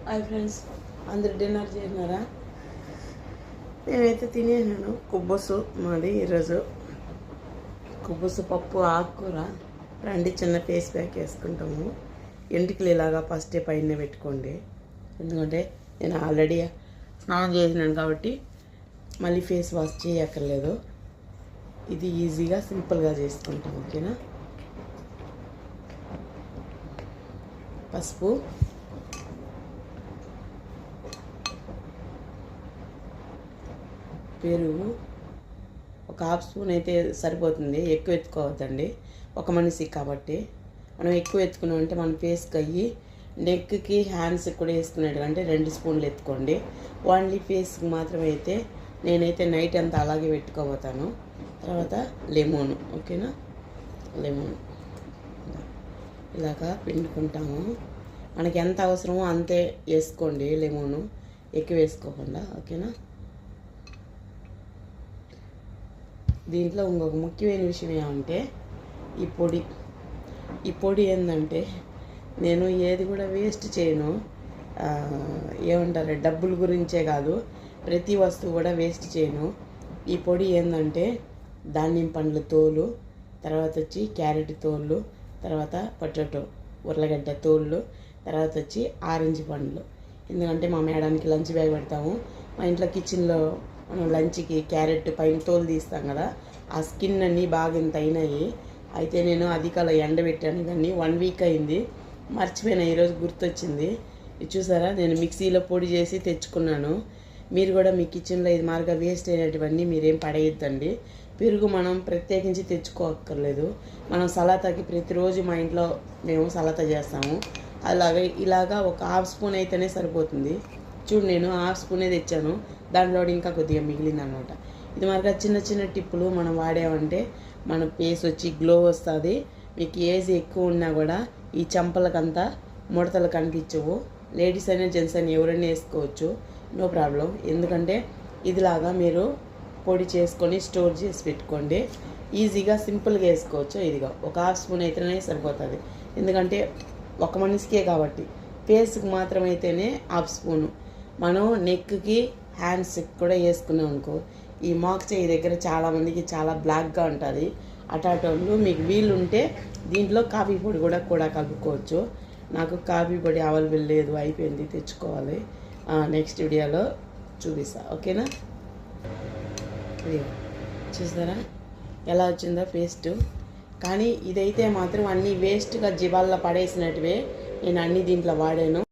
Hi friends, అందరు dinner చేసినారా? నేనైతే తినేసాను. కుబ్బసు మాది ఈరోజు. కుబ్బసు పప్పు ఆకుకూర. రండి చిన్న ఫేస్ ప్యాక్ వేసుకుంటాము. ఎంటికలు ఇలాగా ఫస్ట్ పైన పెట్టుకోండి, ఎందుకంటే నేను ఆల్రెడీ స్నానం చేసినాను కాబట్టి మళ్ళీ ఫేస్ వాష్ చేయక్కర్లేదు. ఇది ఈజీగా సింపుల్గా చేసుకుంటాం. ఓకేనా? పసుపు, పెరుగు ఒక హాఫ్ స్పూన్ అయితే సరిపోతుంది. ఎక్కువ ఎత్తుకోవద్దండి, ఒక మనిషికి కాబట్టి. మనం ఎక్కువ ఎత్తుకున్నామంటే మన ఫేస్కి అయ్యి నెక్కి హ్యాండ్స్కి కూడా వేసుకునేట్టు అంటే 2 స్పూన్లు ఎత్తుకోండి. ఓన్లీ ఫేస్కి మాత్రం అయితే నేనైతే నైట్ అంతా అలాగే పెట్టుకోబోతాను. తర్వాత లెమన్. ఓకేనా? లెమన్ ఇలాగా పిండుకుంటాము. మనకి ఎంత అవసరమో అంతే వేసుకోండి. లెమను ఎక్కువ వేసుకోకుండా. ఓకేనా? దీంట్లో ఇంకొక ముఖ్యమైన విషయం ఏమంటే ఈ పొడి ఏంటంటే నేను ఏది కూడా వేస్ట్ చేయను. ఏమంటారు, డబ్బుల గురించే కాదు, ప్రతి వస్తువు కూడా వేస్ట్ చేయను. ఈ పొడి ఏంటంటే దానిమ్మ పండ్ల తోలు, తర్వాత వచ్చి క్యారెట్ తోళ్ళు, తర్వాత పొటాటో ఉర్లగడ్డ తోళ్ళు, తర్వాత వచ్చి ఆరెంజ్ పండ్లు. ఎందుకంటే మా మేడానికి లంచ్ బ్యాగ్ పెడతాము. మా ఇంట్లో కిచెన్లో మనం లంచ్కి క్యారెట్ పైన తోలు తీస్తాం కదా, ఆ స్కిన్ అన్నీ బాగా ఇంత అయినాయి. అయితే నేను అధికాల ఎండబెట్టాను, కానీ 1 వీక్ అయింది. మర్చిపోయినా, ఈరోజు గుర్తొచ్చింది. ఇది చూసారా, నేను మిక్సీలో పొడి చేసి తెచ్చుకున్నాను. మీరు కూడా మీ కిచెన్లో ఇది మార్గా వేస్ట్ అయినటువన్నీ మీరేం పడేయద్దండి. పెరుగు మనం ప్రత్యేకించి తెచ్చుకోక్కర్లేదు. మనం సలాతాకి ప్రతిరోజు మా ఇంట్లో మేము సలాతా చేస్తాము. ఇలాగా ఒక హాఫ్ స్పూన్ అయితేనే సరిపోతుంది. చూడు, నేను హాఫ్ స్పూనే తెచ్చాను, దాంట్లో ఇంకా కొద్దిగా మిగిలిందనమాట. ఇది మరిగా చిన్న చిన్న టిప్పులు మనం వాడామంటే మన ఫేస్ వచ్చి గ్లో వస్తుంది. మీకు ఏజ్ ఎక్కువ ఉన్నా కూడా ఈ చెంపలకంతా ముడతలు కనిపించవు. లేడీస్ అయినా జెంట్స్ అయినా ఎవరైనా వేసుకోవచ్చు, నో ప్రాబ్లం. ఎందుకంటే ఇదిలాగా మీరు పొడి చేసుకొని స్టోర్ చేసి పెట్టుకోండి. ఈజీగా సింపుల్గా వేసుకోవచ్చు. ఇదిగా ఒక హాఫ్ స్పూన్ అయితేనే సరిపోతుంది, ఎందుకంటే ఒక మనిషికే కాబట్టి. ఫేస్కి మాత్రం అయితేనే హాఫ్ స్పూను. మనం నెక్కి హ్యాండ్స్కి కూడా వేసుకున్నాం అనుకో, ఈ మోక చేయి దగ్గర చాలామందికి చాలా బ్లాక్గా ఉంటుంది. అటాటోళ్ళు మీకు వీలు ఉంటే దీంట్లో కాఫీ పొడి కూడా కలుపుకోవచ్చు. నాకు కాఫీ పొడి అవైలబుల్ లేదు, అయిపోయింది, తెచ్చుకోవాలి. నెక్స్ట్ వీడియోలో చూపిస్తా. ఓకేనా? చూసారా ఎలా వచ్చిందో పేస్టు. కానీ ఇదైతే మాత్రం అన్నీ వేస్ట్గా జిబాల్లో పడేసినట్టువే నేను అన్నీ దీంట్లో వాడాను.